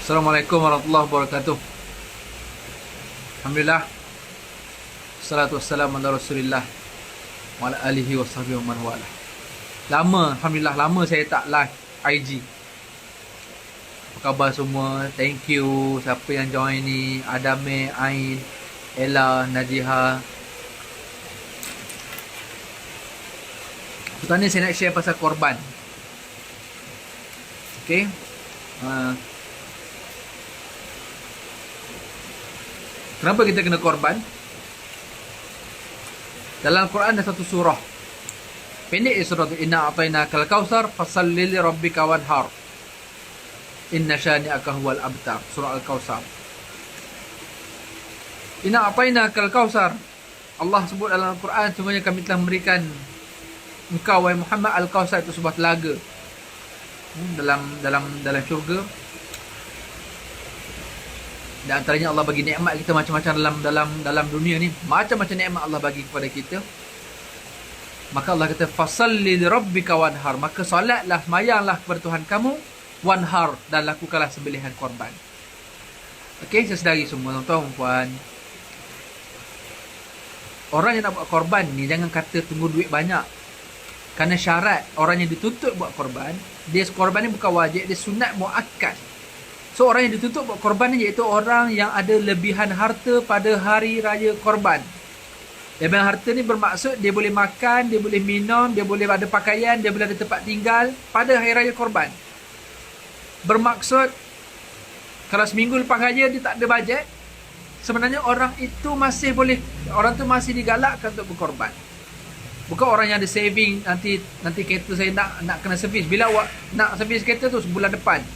Assalamualaikum warahmatullahi wabarakatuh. Alhamdulillah. Salatu wassalamu ala Rasulillah wa ala alihi wa sahbihi wa man wala. Alhamdulillah lama saya tak live IG. Apa khabar semua? Thank you siapa yang join ni. Adame, Ain, Ella, Najiha. Sekarang ni saya nak share pasal korban. Okay. Kenapa kita kena korban? Dalam Al-Quran ada satu surah. Pendek surah tu. Inna a'tainakal kautsar fasalli li rabbika wanhar. Inna syani'aka huwal abtar. Surah Al-Kautsar. Inna a'tainakal kautsar. Allah sebut dalam Al-Quran, sungguhnya kami telah memberikan engkau wahai Muhammad Al-Kautsar, itu sebuah telaga dalam syurga. Dan antaranya Allah bagi nikmat kita macam-macam dalam dunia ni. Macam-macam nikmat Allah bagi kepada kita. Maka Allah kata fasalli li rabbika wanhar. Maka solatlah, semayanglah kepada Tuhan kamu, wanhar, dan lakukanlah sembelihan korban. Okey, sesedari semua tuan-tuan puan. Orang yang nak buat korban ni jangan kata tunggu duit banyak. Kerana syarat orang yang dituntut buat korban, dia korban ni bukan wajib, dia sunat muakkad. So orang yang dituntut buat korban ni iaitu orang yang ada lebihan harta pada hari raya korban. Lebihan harta ni bermaksud dia boleh makan, dia boleh minum, dia boleh ada pakaian, dia boleh ada tempat tinggal pada hari raya korban. Bermaksud kalau seminggu lepas raya dia tak ada bajet, sebenarnya orang itu masih boleh, orang tu masih digalakkan untuk berkorban. Bukan orang yang ada saving, nanti kereta saya nak kena servis. Bila awak nak servis kereta tu sebulan depan.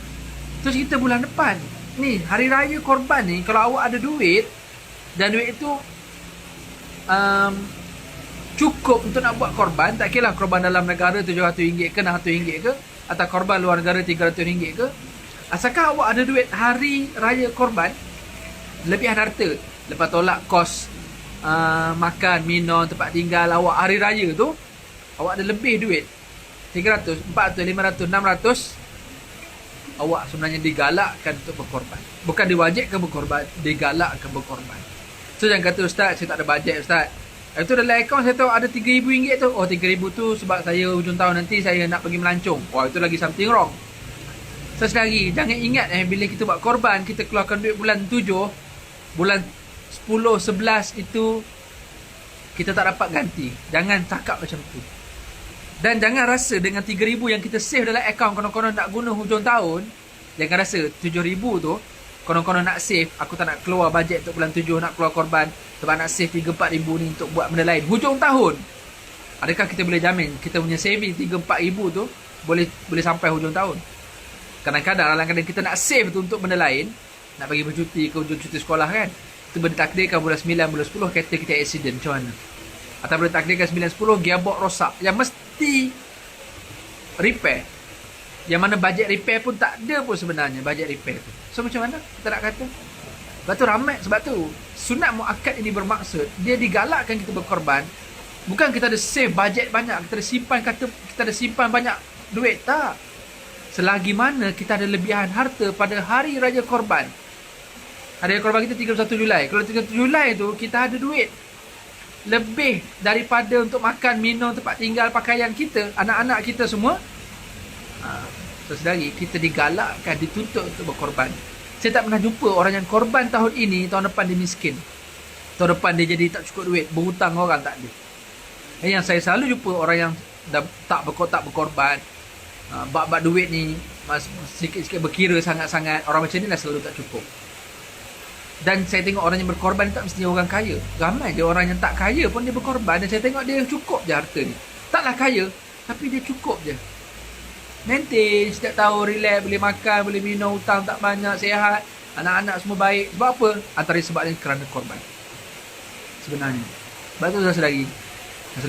Terus kita bulan depan ni hari raya korban ni, kalau awak ada duit dan duit itu cukup untuk nak buat korban, tak kira lah korban dalam negara RM700 ke RM600 ke, atau korban luar negara RM300 ke, asalkan awak ada duit hari raya korban, lebihan harta, lepas tolak kos makan, minum, tempat tinggal awak hari raya tu, awak ada lebih duit 300, 400, 500, 600, awak sebenarnya digalakkan untuk berkorban. Bukan diwajibkan berkorban, digalakkan berkorban. So jangan kata ustaz saya tak ada bajet ustaz. Itu dalam akaun saya tahu ada RM3,000 tu. Oh RM3,000 tu sebab saya hujung tahun nanti saya nak pergi melancong. Wah, itu lagi something wrong. So sekali jangan ingat bila kita buat korban, kita keluarkan duit bulan 7, bulan 10, 11 itu kita tak dapat ganti. Jangan cakap macam tu. Dan jangan rasa dengan RM3,000 yang kita save dalam akaun konon-konon nak guna hujung tahun, jangan rasa RM7,000 tu konon-konon nak save, aku tak nak keluar bajet untuk bulan 7 nak keluar korban sebab nak save RM3,000-4,000 ni untuk buat benda lain hujung tahun. Adakah kita boleh jamin kita punya saving RM3,000-4,000 tu boleh sampai hujung tahun? Kadang-kadang kita nak save tu untuk benda lain, nak pergi bercuti ke hujung cuti sekolah kan, itu benda takdirkan bulan 9, bulan 10 kereta kita accident, macam mana? Atau boleh takdirkan 9-10 gearbox rosak yang mesti repair, yang mana bajet repair pun tak ada pun sebenarnya bajet repair tu. So macam mana kita nak kata? Sebab tu ramai, sebab tu sunat muakkad ini bermaksud dia digalakkan kita berkorban. Bukan kita ada save bajet banyak, kita ada simpan banyak duit, tak. Selagi mana kita ada lebihan harta pada hari raya korban. Hari raya korban kita 31 Julai. Kalau 31 Julai tu kita ada duit lebih daripada untuk makan, minum, tempat tinggal, pakaian kita, anak-anak kita semua, sesedari kita digalakkan, dituntut untuk berkorban. Saya tak pernah jumpa orang yang korban tahun ini, tahun depan dia miskin, tahun depan dia jadi tak cukup duit, berhutang orang, tak ada. Yang saya selalu jumpa orang yang tak berkorban, bab duit ni sikit-sikit berkira sangat-sangat, orang macam ni lah selalu tak cukup. Dan saya tengok orang yang berkorban tak mestinya orang kaya. Ramai dia orang yang tak kaya pun dia berkorban. Dan saya tengok dia cukup je harta ni. Taklah kaya, tapi dia cukup je. Maintain, setiap tahun relax, boleh makan, boleh minum, hutang tak banyak, sihat, anak-anak semua baik. Sebab apa? Antara sebabnya kerana korban. Sebenarnya. Sebab tu saudara-saudari,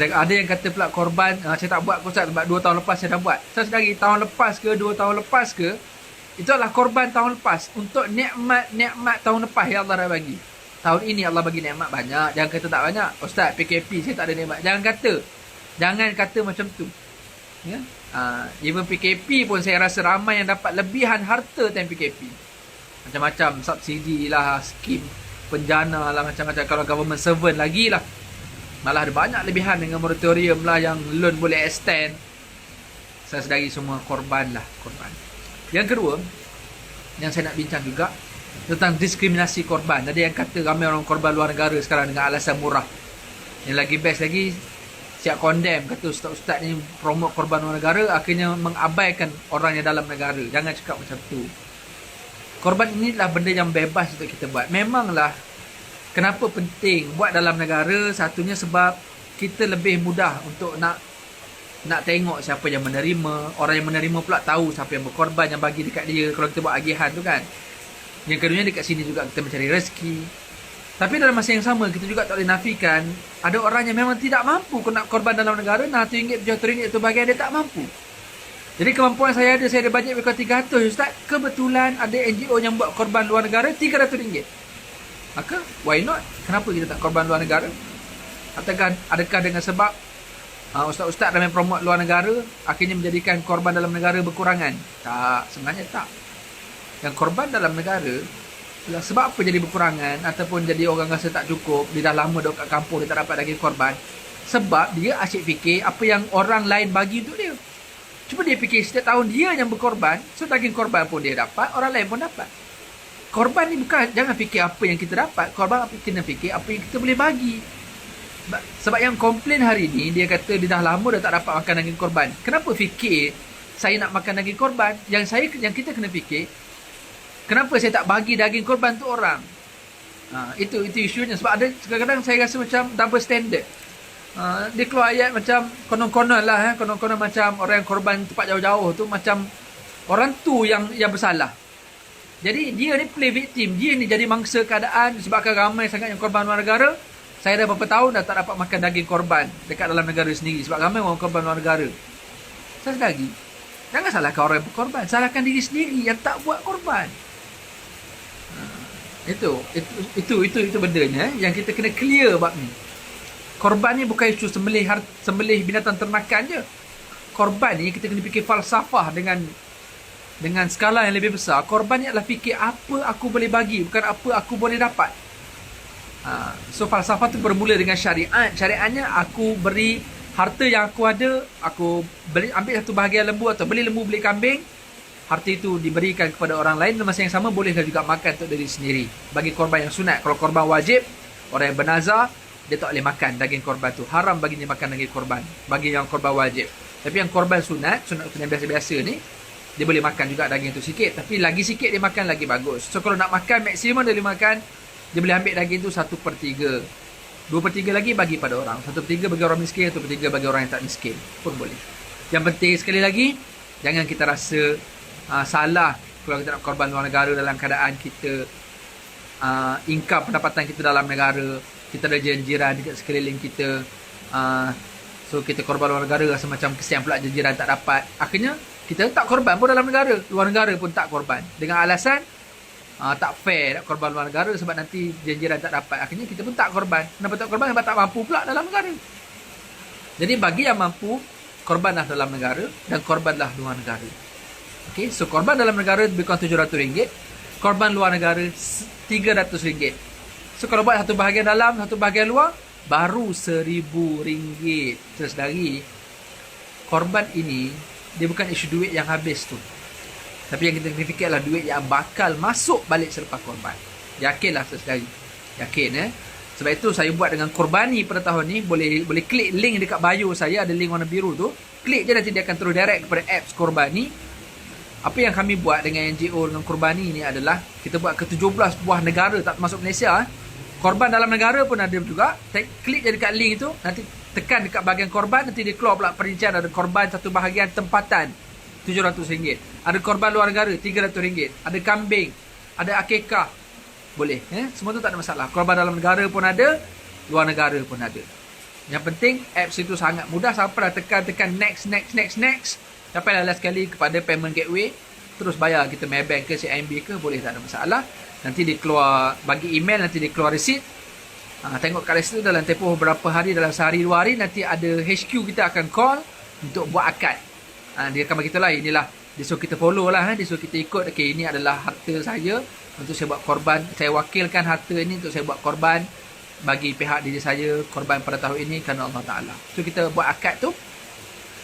ada yang kata pula korban, saya tak buat Ustaz sebab 2 tahun lepas saya dah buat. Saudara-saudari, tahun lepas ke, 2 tahun lepas ke, itu adalah korban tahun lepas untuk nikmat tahun lepas yang Allah dah bagi. Tahun ini Allah bagi nikmat banyak. Jangan kata tak banyak. Ustaz, PKP saya tak ada nikmat. Jangan kata macam tu. Ya? Even PKP pun saya rasa ramai yang dapat lebihan harta time PKP. macam-macam subsidi lah, skim penjana lah, macam-macam. Kalau government servant lagi lah, malah ada banyak lebihan dengan moratorium lah, yang loan boleh extend. Saya sedari semua korban lah, korban. Yang kedua, yang saya nak bincang juga tentang diskriminasi korban. Ada yang kata ramai orang korban luar negara sekarang dengan alasan murah. Yang lagi best lagi, siap condemn, kata ustaz-ustaz ni promote korban luar negara, akhirnya mengabaikan orang yang dalam negara. Jangan cakap macam tu. Korban inilah benda yang bebas untuk kita buat. Memanglah, kenapa penting buat dalam negara? Satunya sebab kita lebih mudah untuk nak tengok siapa yang menerima. Orang yang menerima pula tahu siapa yang berkorban, yang bagi dekat dia kalau kita buat agihan tu kan. Yang keduanya, dekat sini juga kita mencari rezeki. Tapi dalam masa yang sama, kita juga tak boleh nafikan ada orang yang memang tidak mampu nak korban dalam negara. RM600, RM700 itu bahagian dia tak mampu. Jadi kemampuan saya ada bajet lebih kurang 300 Ustaz. Kebetulan ada NGO yang buat korban luar negara RM300. Maka why not? Kenapa kita tak korban luar negara? Adakah dengan sebab ustaz-ustaz dalam promote luar negara akhirnya menjadikan korban dalam negara berkurangan? Tak, sebenarnya tak. Yang korban dalam negara, sebab apa jadi berkurangan ataupun jadi orang rasa tak cukup, dia dah lama duduk kat kampung, dia tak dapat daging korban? Sebab dia asyik fikir apa yang orang lain bagi untuk dia. Cuma dia fikir setiap tahun dia yang berkorban, so daging korban pun dia dapat, orang lain pun dapat. Korban ni bukan, jangan fikir apa yang kita dapat. Korban kena fikir apa yang kita boleh bagi. Sebab yang komplain hari ni, dia kata dia dah lama dah tak dapat makan daging korban. Kenapa fikir saya nak makan daging korban? Yang kita kena fikir, kenapa saya tak bagi daging korban tu orang? Itu isunya. Sebab ada kadang-kadang saya rasa macam double standard. Dia keluar ayat macam konon-konon lah, konon-konon macam orang yang korban tempat jauh-jauh tu macam orang tu yang bersalah. Jadi dia ni play victim, dia ni jadi mangsa keadaan sebabkan ramai sangat yang korban luar negara. Saya dah berapa tahun dah tak dapat makan daging korban dekat dalam negara sendiri sebab ramai orang korban luar negara. Saya lagi, jangan salahkan orang yang berkorban, salahkan diri sendiri yang tak buat korban. Itu bendanya yang kita kena clear bab ni. Korban ni bukan isu sembelih binatang ternakan je. Korban ni kita kena fikir falsafah dengan skala yang lebih besar. Korban ni adalah fikir apa aku boleh bagi, bukan apa aku boleh dapat. So falsafah tu bermula dengan syariat. Syariatnya aku beri harta yang aku ada, aku ambil satu bahagian lembu atau beli lembu, beli kambing. Harta itu diberikan kepada orang lain. Dalam masa yang sama bolehlah juga makan untuk diri sendiri. Bagi korban yang sunat. Kalau korban wajib, orang yang bernazar, dia tak boleh makan daging korban tu. Haram bagi dia makan daging korban, bagi yang korban wajib. Tapi yang korban sunat yang biasa-biasa ni, dia boleh makan juga daging tu sikit. Tapi lagi sikit dia makan lagi bagus. So kalau nak makan maksimum dia boleh makan, dia boleh ambil daging tu 1/3. 2/3 lagi bagi pada orang. 1/3 bagi orang miskin, 1/3 bagi orang yang tak miskin pun boleh. Yang penting sekali lagi, jangan kita rasa salah kalau kita nak korban luar negara dalam keadaan kita income pendapatan kita dalam negara, kita ada jiran dekat sekeliling kita, so kita korban luar negara rasa macam kesian pula jiran tak dapat. Akhirnya kita tak korban pun dalam negara, luar negara pun tak korban dengan alasan tak fair nak korban luar negara sebab nanti jiran tak dapat. Akhirnya kita pun tak korban. Kenapa tak korban? Sebab tak mampu pula dalam negara. Jadi bagi yang mampu, korbanlah dalam negara dan korbanlah luar negara. Okay, so korban dalam negara lebih kurang RM700, korban luar negara RM300. So kalau buat satu bahagian dalam, satu bahagian luar, baru RM1,000. Saudari, korban ini dia bukan isu duit yang habis tu, tapi yang kita kena fikir adalah duit yang bakal masuk balik selepas korban. Yakinlah saudari, yakin Sebab itu saya buat dengan Korbani pada tahun ni. Boleh klik link dekat bio saya, ada link warna biru tu. Klik je, nanti dia akan terus direct kepada apps Korbani. Apa yang kami buat dengan NGO dengan Korbani ni adalah kita buat ke 17 buah negara tak termasuk Malaysia. Korban dalam negara pun ada juga. Klik je dekat link tu, nanti tekan dekat bahagian korban, nanti dia keluar pula perincian. Ada korban satu bahagian tempatan RM700, ada korban luar negara RM300, ada kambing, ada akikah, boleh semua tu tak ada masalah. Korban dalam negara pun ada, luar negara pun ada. Yang penting apps itu sangat mudah. Siapa dah tekan next, sampailah last sekali kepada payment gateway, terus bayar kita Maybank ke CIMB ke, boleh, tak ada masalah. Nanti dia keluar, bagi email, nanti dia keluar receipt. Tengok kat situ dalam tempoh beberapa hari, dalam sehari 2 hari, nanti ada HQ kita akan call untuk buat akad. Dia akan bagi kita lah, inilah, dia suruh kita follow lah, dia suruh kita ikut. Okay, ini adalah harta saya, untuk saya buat korban, saya wakilkan harta ini untuk saya buat korban bagi pihak diri saya, korban pada tahun ini kerana Allah Ta'ala. So kita buat akad tu,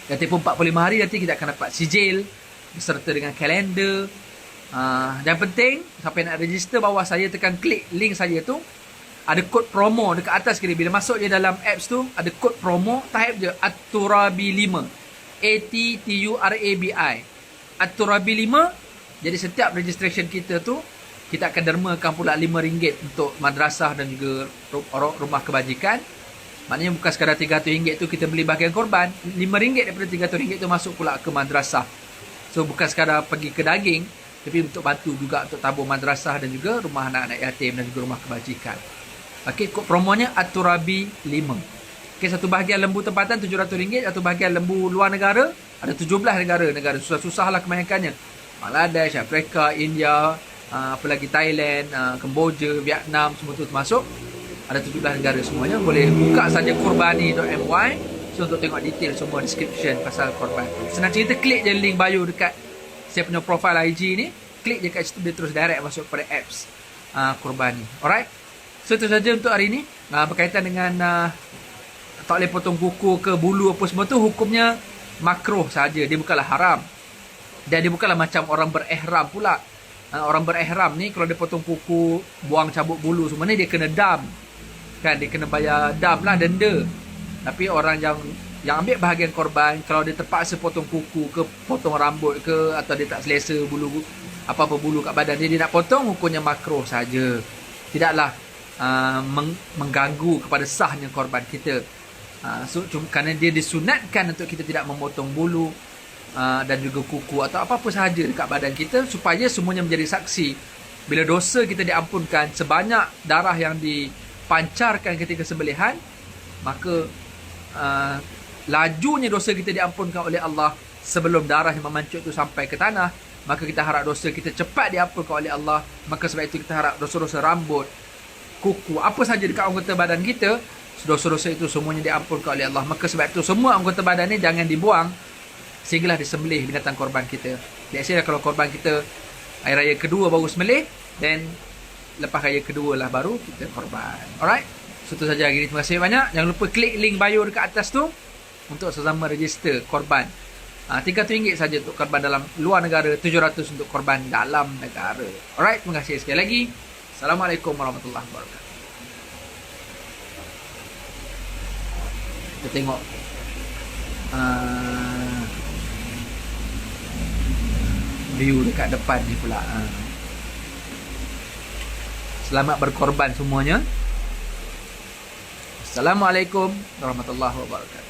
dan tempoh 45 hari nanti kita akan dapat sijil beserta dengan kalender. Dan penting, siapa yang nak register, bawah saya tekan klik link saya tu, ada kod promo dekat atas kiri. Bila masuk je dalam apps tu, ada kod promo, type je At-Turabi 5, ATTURABI, At-Turabi 5. Jadi setiap registration kita tu, kita akan dermakan pula RM5 untuk madrasah dan juga rumah kebajikan. Maknanya bukan sekadar RM300 tu kita beli bahagian korban, RM5 daripada RM300 tu masuk pula ke madrasah. So bukan sekadar pergi ke daging, tapi untuk bantu juga untuk tabur madrasah dan juga rumah anak-anak yatim dan juga rumah kebajikan. Okey, kod promonya At-Turabi 5. Okey, satu bahagian lembu tempatan RM700, satu bahagian lembu luar negara ada 17 negara susah-susahlah kebanyakannya. Bangladesh, Afrika, India, apa lagi Thailand, Kemboja, Vietnam, semua tu termasuk. Ada 17 negara semuanya. Boleh buka saja korbani.my. So untuk tengok detail semua description pasal korban. Senang cerita, klik je link bio dekat saya punya profile IG ni. Klik je kat situ, dia terus direct masuk pada apps Korbani. Alright. So itu saja untuk hari ni. Berkaitan dengan tak boleh potong kuku ke bulu apa semua tu, hukumnya makruh saja. Dia bukanlah haram. Dan dia bukanlah macam orang berihram pula. Orang berihram ni kalau dia potong kuku, buang cabut bulu semua ni, dia kena dam. Kan, dia kena bayar dam lah, denda. Tapi orang yang ambil bahagian korban, kalau dia terpaksa potong kuku ke, potong rambut ke, atau dia tak selesa bulu, apa-apa bulu kat badan dia nak potong, hukumnya makruh saja. Tidaklah mengganggu kepada sahnya korban kita. So kerana dia disunatkan untuk kita tidak memotong bulu dan juga kuku atau apa-apa sahaja dekat badan kita, supaya semuanya menjadi saksi. Bila dosa kita diampunkan sebanyak darah yang dipancarkan ketika sembelihan, maka lajunya dosa kita diampunkan oleh Allah sebelum darah yang memancut itu sampai ke tanah. Maka kita harap dosa kita cepat diampunkan oleh Allah. Maka sebab itu kita harap dosa-dosa rambut, kuku, apa saja dekat anggota badan kita, dosa-dosa itu semuanya diampunkan oleh Allah. Maka sebab itu semua anggota badan ni jangan dibuang sehinggalah disembelih binatang korban kita. Biasanya kalau korban kita hari raya kedua baru sembelih, dan lepas raya kedua lah baru kita korban. Alright. So itu saja hari ini. Terima kasih banyak. Jangan lupa klik link bio dekat atas tu untuk sesama register korban. RM300 saja untuk korban dalam luar negara, RM700 untuk korban dalam negara. Alright. Terima kasih sekali lagi. Assalamualaikum warahmatullahi wabarakatuh. Kita tengok view dekat depan ni pula. Selamat berkorban semuanya. Assalamualaikum warahmatullahi wabarakatuh.